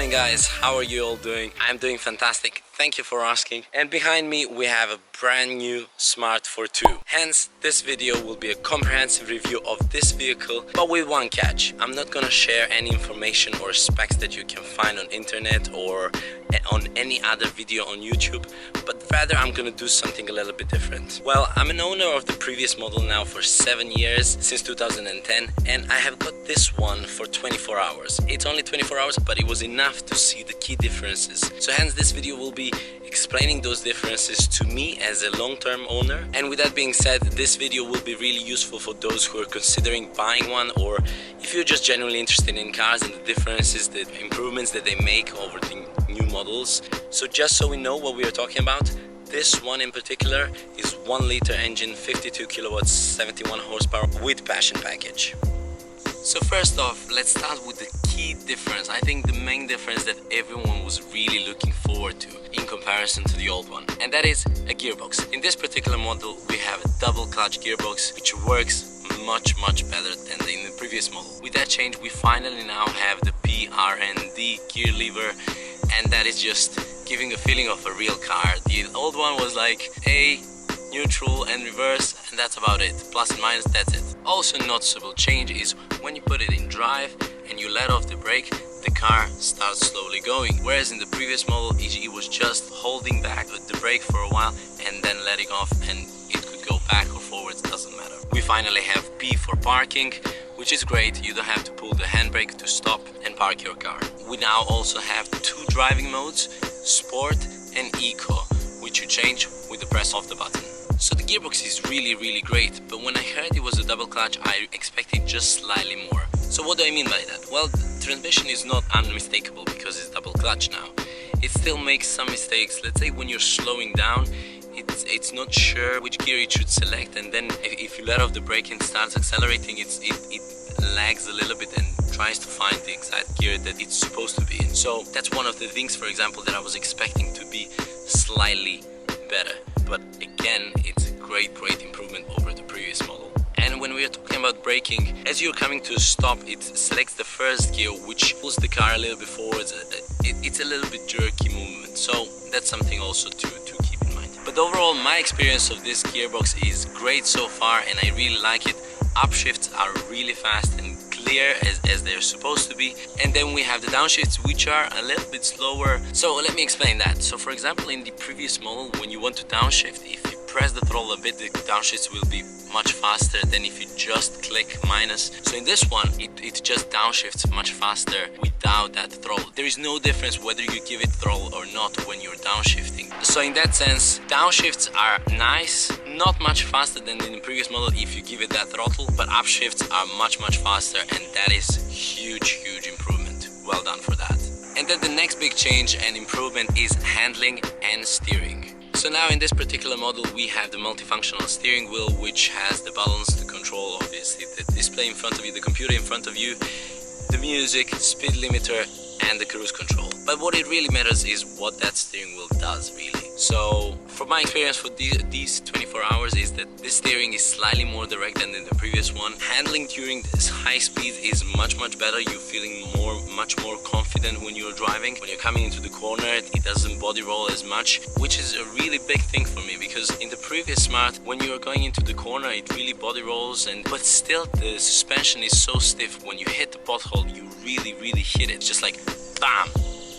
morning guys, how are you all doing? I'm doing fantastic, thank you for asking. And behind me we have a brand new Smart ForTwo. Hence, this video will be a comprehensive review of this vehicle, but with one catch. I'm not gonna share any information or specs that you can find on internet or on any other video on YouTube, but rather I'm gonna do something a little bit different. Well, I'm an owner of the previous model now for 7 years, since 2010, and I have got this one for 24 hours. It's only 24 hours, but it was enough to see the key differences. So hence this video will be explaining those differences to me as a long-term owner. And with that being said, this video will be really useful for those who are considering buying one, or if you're just genuinely interested in cars and the differences, the improvements that they make over the new models. So just so we know what we are talking about, this one in particular is 1 liter engine, 52 kilowatts, 71 horsepower with passion package. So first off, let's start with the key difference. I think the main difference that everyone was really looking forward to in comparison to the old one, and that is a gearbox. In this particular model we have a double clutch gearbox which works much better than in the previous model. With that change we finally now have the PRND gear lever, and that is just giving a feeling of a real car. The old one was like A, neutral and reverse, and that's about it. Plus and minus, that's it. Also noticeable change is when you put it in drive and you let off the brake, the car starts slowly going. Whereas in the previous model, it was just holding back the brake for a while and then letting off, and it could go back or forwards, doesn't matter. We finally have P for parking, which is great. You don't have to pull the handbrake to stop and park your car. We now also have 2 driving modes, Sport and Eco, which you change with the press of the button. So the gearbox is really great, but when I heard it was a double clutch, I expected just slightly more. So what do I mean by that? Well, the transmission is not unmistakable because it's double clutch now. It still makes some mistakes. Let's say when you're slowing down, it's not sure which gear it should select, and then if you let off the brake and starts accelerating, it lags a little bit and tries to find the exact gear that it's supposed to be in. So that's one of the things, for example, that I was expecting to be slightly better. But again, it's a great improvement over the previous model. And when we are talking about braking, as you're coming to a stop, it selects the first gear, which pulls the car a little bit forwards. It's a little bit jerky movement, so that's something also to keep in mind. But overall, my experience of this gearbox is great so far, and I really like it. Upshifts are really fast and clear as they're supposed to be, and then we have the downshifts, which are a little bit slower. So let me explain that. So for example, in the previous model, when you want to downshift, if you press the throttle a bit, the downshifts will be much faster than if you just click minus. So in this one, it just downshifts much faster without that throttle. There is no difference whether you give it throttle or not when you're downshifting. So in that sense, downshifts are nice, not much faster than in the previous model if you give it that throttle, but upshifts are much faster, and that is huge improvement. Well done for that. And then the next big change and improvement is handling and steering. So now in this particular model we have the multifunctional steering wheel, which has the buttons to control obviously the display in front of you, the computer in front of you, the music, speed limiter and the cruise control. But what it really matters is what that steering wheel does really. So from my experience for these 24 hours is that this steering is slightly more direct than in the previous one. Handling during this high speed is much better. You're feeling much more confident when you're driving. When you're coming into the corner, it doesn't body roll as much, which is a really big thing for me, because in the previous Smart, when you're going into the corner, it really body rolls, but still the suspension is so stiff. When you hit the pothole, you really hit it, just like bam,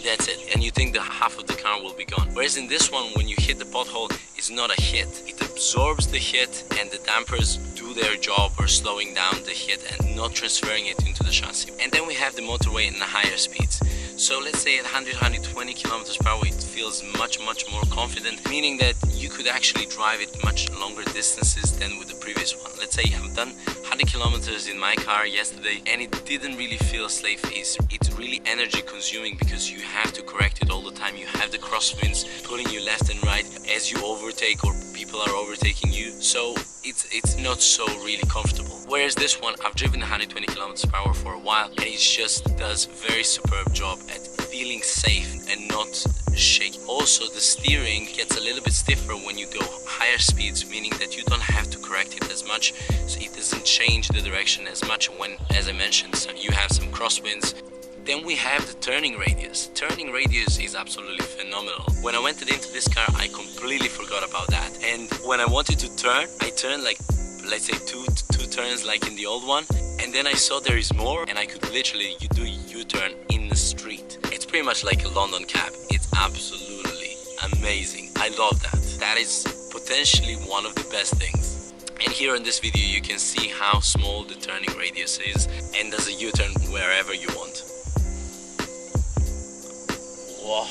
that's it, and you think the half of the car will be gone. Whereas in this one, when you hit the pothole, it's not a hit. It absorbs the hit, and the dampers do their job or slowing down the hit and not transferring it into the chassis. And then we have the motorway in the higher speeds. So let's say at 120 kilometers per hour, it feels much more confident, meaning that you could actually drive it much longer distances than with the previous one. Let's say I've done 100 kilometers in my car yesterday, and it didn't really feel safe. It's really energy consuming because you have to correct it all the time. You have the crosswinds pulling you left and right as you overtake or people are overtaking you. So it's not so really comfortable. Whereas this one, I've driven 120 kilometers per hour for a while, and it just does a very superb job at feeling safe and not shaky. Also, the steering gets a little bit stiffer when you go higher speeds, meaning that you don't have to correct it as much, so it doesn't change the direction as much when, as I mentioned, you have some crosswinds. Then we have the turning radius. Turning radius is absolutely phenomenal. When I went into this car, I completely forgot about that. And when I wanted to turn, I turned like, let's say two turns like in the old one. And then I saw there is more, and I could literally do a U-turn in the street. It's pretty much like a London cab. It's absolutely amazing. I love that. That is potentially one of the best things. And here in this video you can see how small the turning radius is, and does a U-turn wherever you want. Whoa.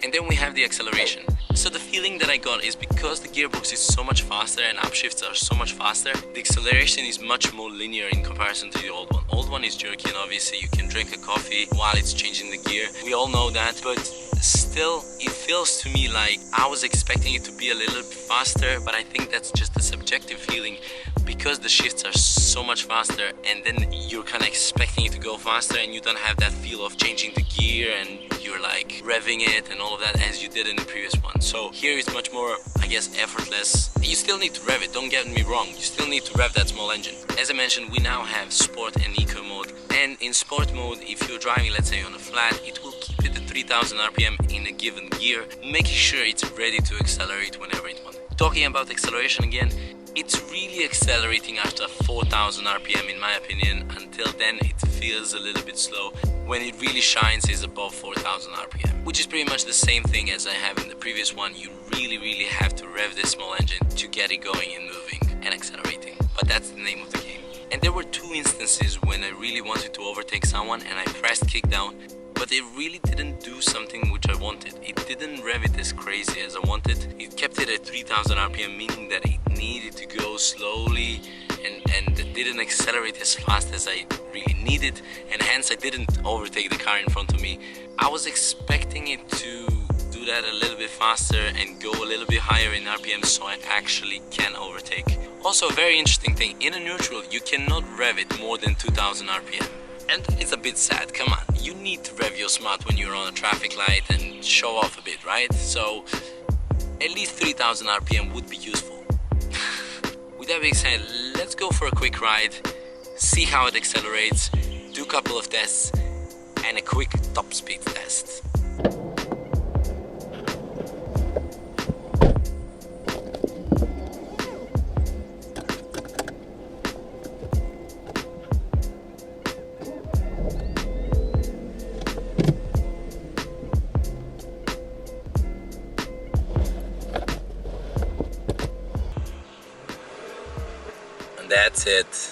And then we have the acceleration. So the feeling that I got is because the gearbox is so much faster and upshifts are so much faster, the acceleration is much more linear in comparison to the old one. Old one is jerky, and obviously you can drink a coffee while it's changing the gear. We all know that, but still it feels to me like I was expecting it to be a little bit faster, but I think that's just a subjective feeling because the shifts are so much faster, and then you're kind of expecting it to go faster and you don't have that feel of changing the gear and you're like revving it and all of that as you did in the previous one. So here it's much more, I guess, effortless. You still need to rev it, don't get me wrong, you still need to rev that small engine. As I mentioned, we now have sport and eco mode, and in sport mode, if you're driving, let's say on a flat, it will keep it at 3000 RPM in a given gear, making sure it's ready to accelerate whenever it wants. Talking about acceleration again, it's really accelerating after 4000 RPM in my opinion. Until then it feels a little bit slow. When it really shines is above 4000 RPM, which is pretty much the same thing as I have in the previous one. You really have to rev this small engine to get it going and moving and accelerating, but that's the name of the game. And there were two instances when I really wanted to overtake someone and I pressed kick down, but it really didn't do something which I wanted. It didn't rev it as crazy as I wanted. It kept it at 3000 RPM, meaning that it needed to go slowly and didn't accelerate as fast as I really needed, and hence I didn't overtake the car in front of me. I was expecting it to do that a little bit faster and go a little bit higher in RPM so I actually can overtake. Also, a very interesting thing, in a neutral you cannot rev it more than 2000 RPM. And it's a bit sad, come on, you need to rev your Smart when you're on a traffic light and show off a bit, right? So at least 3000 RPM would be useful. With that being said, let's go for a quick ride, see how it accelerates, do a couple of tests and a quick top speed test. That's it.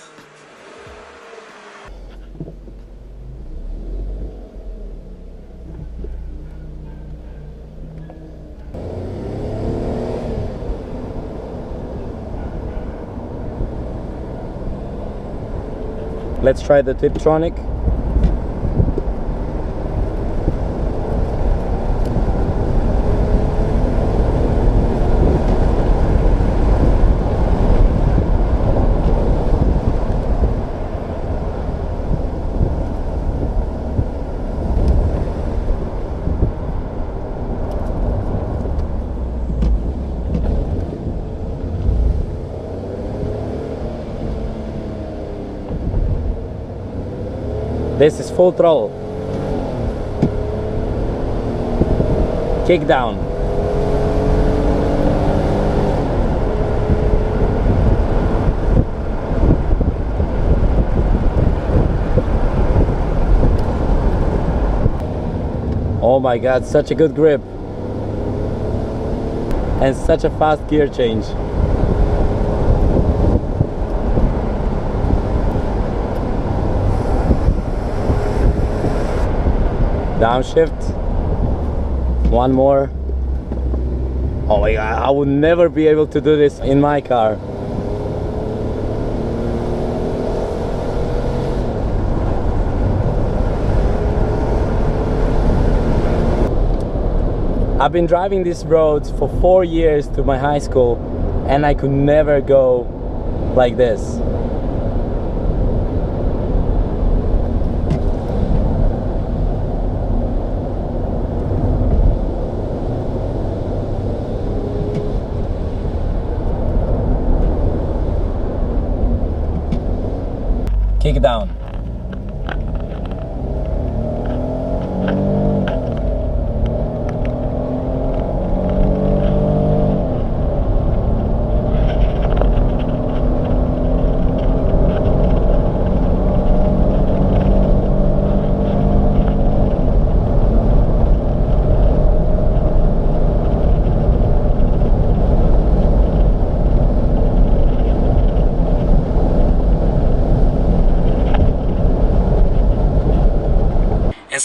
Let's try the Tiptronic. This is full throttle. Kick down. Oh my god, such a good grip. And such a fast gear change. Downshift. One more. Oh my god, I would never be able to do this in my car. I've been driving these roads for 4 years to my high school and I could never go like this. Kick down.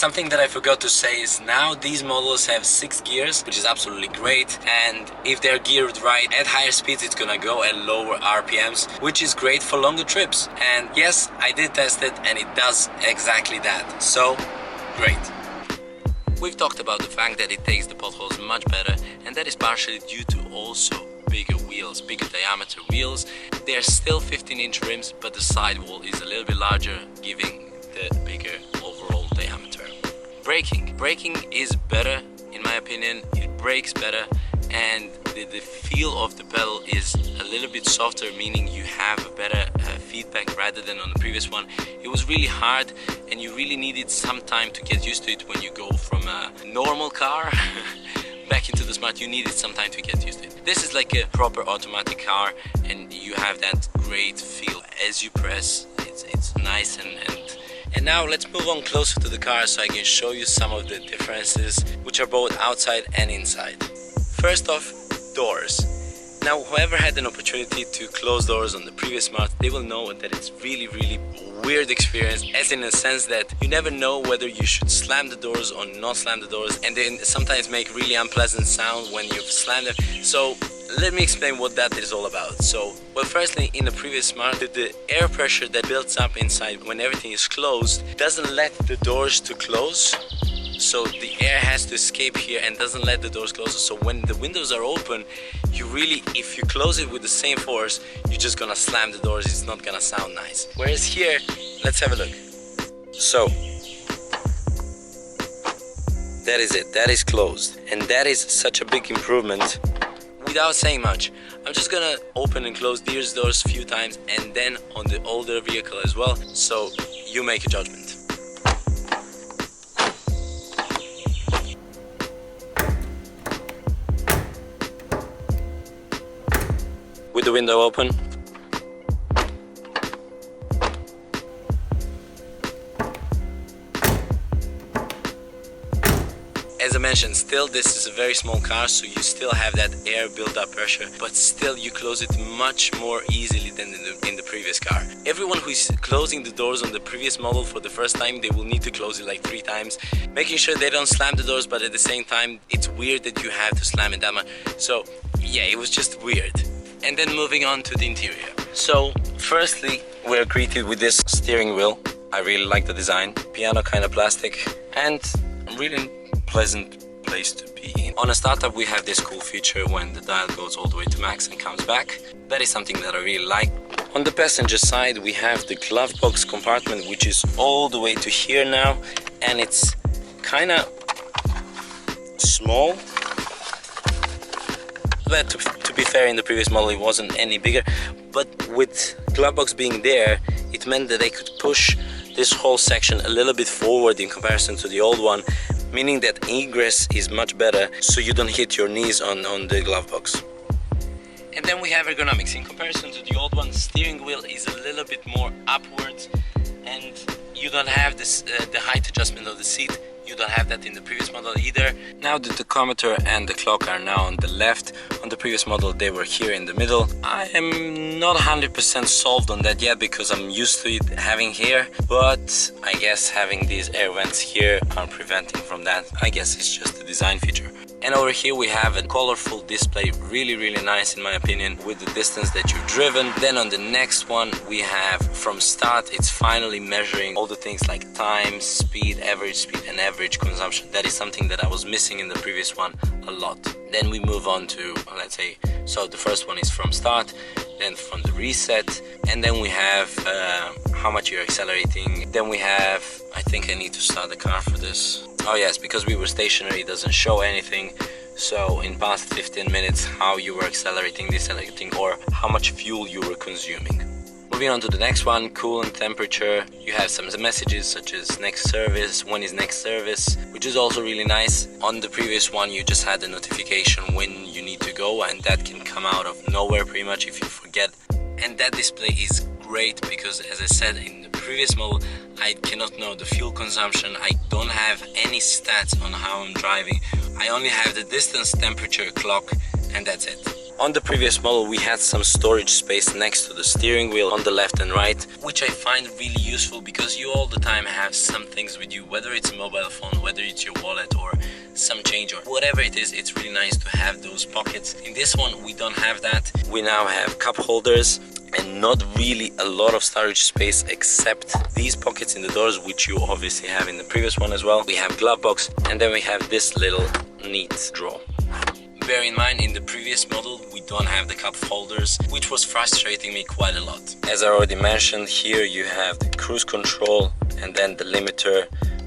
Something that I forgot to say is now these models have 6 gears, which is absolutely great, and if they're geared right at higher speeds it's gonna go at lower RPMs, which is great for longer trips. And yes, I did test it and it does exactly that, so great. We've talked about the fact that it takes the potholes much better, and that is partially due to also bigger wheels, bigger diameter wheels. They're still 15-inch rims, but the sidewall is a little bit larger, giving the bigger overall diameter. Braking is better in my opinion. It brakes better, and the feel of the pedal is a little bit softer, meaning you have a better feedback rather than on the previous one. It was really hard and you really needed some time to get used to it. When you go from a normal car back into the Smart, you needed some time to get used to it. This is like a proper automatic car and you have that great feel as you press. It's nice and now let's move on closer to the car so I can show you some of the differences, which are both outside and inside. First off, doors. Now whoever had an opportunity to close doors on the previous Smart, they will know that it's really weird experience, as in a sense that you never know whether you should slam the doors or not slam the doors, and they sometimes make really unpleasant sound when you've slammed them. So let me explain what that is all about. So, well, firstly, in the previous Smart, the air pressure that builds up inside when everything is closed doesn't let the doors to close. So the air has to escape here and doesn't let the doors close. So when the windows are open, you really, if you close it with the same force, you're just gonna slam the doors. It's not gonna sound nice. Whereas here, let's have a look. So that is it. That is closed, and that is such a big improvement. Without saying much, I'm just gonna open and close these doors a few times, and then on the older vehicle as well. So you make a judgment. With the window open. As I mentioned, still this is a very small car, so you still have that air build-up pressure, but still you close it much more easily than in the previous car. Everyone who is closing the doors on the previous model for the first time, they will need to close it like 3 times, making sure they don't slam the doors, but at the same time, it's weird that you have to slam it that much. So yeah, it was just weird. And then moving on to the interior. So firstly, we're greeted with this steering wheel. I really like the design. Piano kind of plastic, and really pleasant place to be in. On a startup, we have this cool feature when the dial goes all the way to max and comes back. That is something that I really like. On the passenger side, we have the glove box compartment, which is all the way to here now, and it's kind of small. But to be fair, in the previous model it wasn't any bigger, but with glove box being there, it meant that they could push this whole section a little bit forward in comparison to the old one, meaning that egress is much better, so you don't hit your knees on the glove box. And then we have ergonomics. In comparison to the old one, the steering wheel is a little bit more upwards, and you don't have this the height adjustment of the seat. You don't have that in the previous model either. Now the tachometer and the clock are now on the left. On the previous model they were here in the middle. I am not 100% solved on that yet because I'm used to it having here, but I guess having these air vents here are preventing from that. I guess it's just a design feature. And over here we have a colorful display, really nice in my opinion, with the distance that you've driven. Then on the next one we have from start, it's finally measuring all the things like time, speed, and average consumption. That is something that I was missing in the previous one a lot. Then we move on to, let's say, so the first one is from start, then from the reset, and then we have how much you're accelerating. Then we have, I think I need to start the car for this. Oh yes, because we were stationary, it doesn't show anything. So in past 15 minutes, how you were accelerating, decelerating, or how much fuel you were consuming. Moving on to the next one, coolant temperature. You have some messages such as next service, when is next service, which is also really nice. On the previous one, you just had a notification when you need to go, and that can come out of nowhere pretty much if you forget. And that display is great because, as I said, in the previous model, I cannot know the fuel consumption. I don't have any stats on how I'm driving. I only have the distance, temperature, clock, and that's it. On the previous model we had some storage space next to the steering wheel on the left and right, which I find really useful because you all the time have some things with you, whether it's a mobile phone, whether it's your wallet or some change or whatever it is. It's really nice to have those pockets. In this one we don't have that. We now have cup holders and not really a lot of storage space except these pockets in the doors, which you obviously have in the previous one as well. We have glove box, and then we have this little neat drawer. Bear in mind, in the previous model we don't have the cup holders, which was frustrating me quite a lot. As I already mentioned, here you have the cruise control and then the limiter,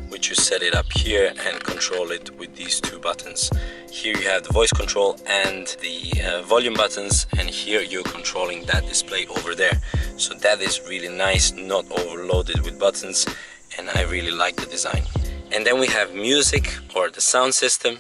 which you set it up here and control it with these two buttons. Here you have the voice control and the volume buttons, and here you're controlling that display over there. So that is really nice, not overloaded with buttons, and I really like the design. And then we have music, or the sound system.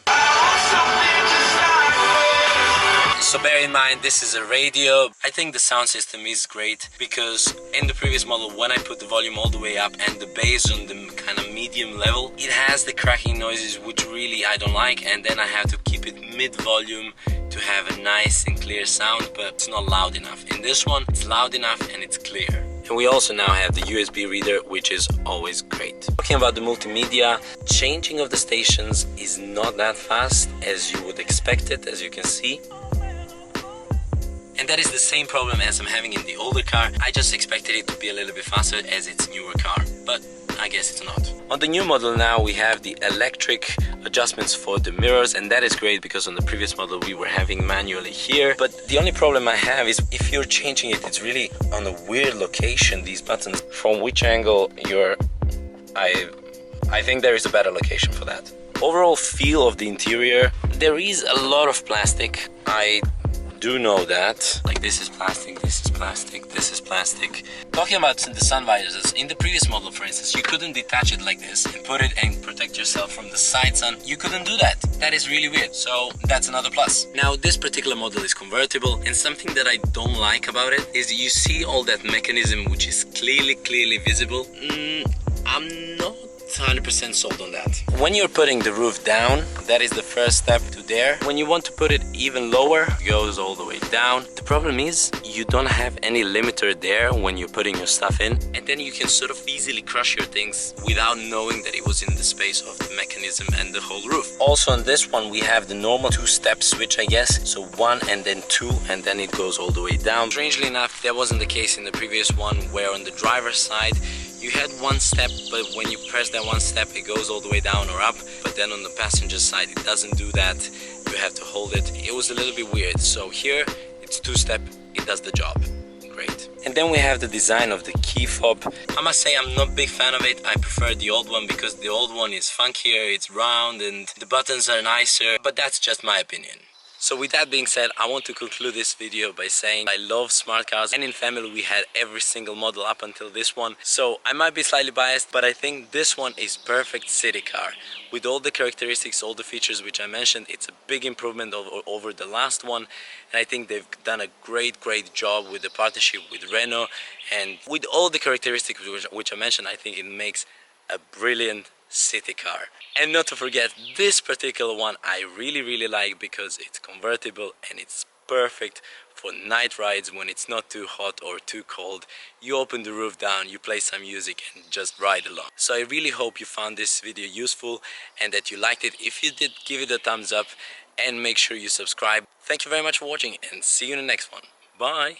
So bear in mind, this is a radio. I think the sound system is great because in the previous model, when I put the volume all the way up and the bass on the kind of medium level, it has the cracking noises, which really I don't like, and then I have to keep it mid-volume to have a nice and clear sound, but it's not loud enough. In this one, it's loud enough and it's clear. And we also now have the USB reader, which is always great. Talking about the multimedia, changing of the stations is not that fast as you would expect it, as you can see. And that is the same problem as I'm having in the older car. I just expected it to be a little bit faster as it's a newer car, but I guess it's not. On the new model now we have the electric adjustments for the mirrors, and that is great because on the previous model we were having manually here. But the only problem I have is if you're changing it, it's really on a weird location, these buttons. From which angle you're... I think there is a better location for that. Overall feel of the interior, there is a lot of plastic. I do know that. Like, this is plastic, this is plastic, this is plastic. Talking about the sun visors, in the previous model for instance, you couldn't detach it like this and put it and protect yourself from the side sun. You couldn't do that. That is really weird. So that's another plus. Now this particular model is convertible, and something that I don't like about it is you see all that mechanism which is clearly visible. I'm not 100% sold on that. When you're putting the roof down, that is the first step to there. When you want to put it even lower, it goes all the way down. The problem is you don't have any limiter there when you're putting your stuff in, and then you can sort of easily crush your things without knowing that it was in the space of the mechanism and the whole roof. Also on this one we have the normal two-step switch, I guess. So 1 and then 2, and then it goes all the way down. Strangely enough, that wasn't the case in the previous one, where on the driver's side you had one step, but when you press that one step it goes all the way down or up, but then on the passenger side it doesn't do that. You have to hold it. It was a little bit weird. So here it's two-step, it does the job. Great. And then we have the design of the key fob. I must say I'm not a big fan of it. I prefer the old one because the old one is funkier, it's round and the buttons are nicer, but that's just my opinion. So with that being said, I want to conclude this video by saying I love smart cars, and in family we had every single model up until this one. So I might be slightly biased, but I think this one is perfect city car. With all the characteristics, all the features which I mentioned, it's a big improvement over the last one. And I think they've done a great job with the partnership with Renault. And with all the characteristics which I mentioned, I think it makes a brilliant city car. And not to forget, this particular one I really like because it's convertible and it's perfect for night rides when it's not too hot or too cold. You open the roof down, you play some music and just ride along. So I really hope you found this video useful and that you liked it. If you did, give it a thumbs up and make sure you subscribe. Thank you very much for watching and see you in the next one. Bye!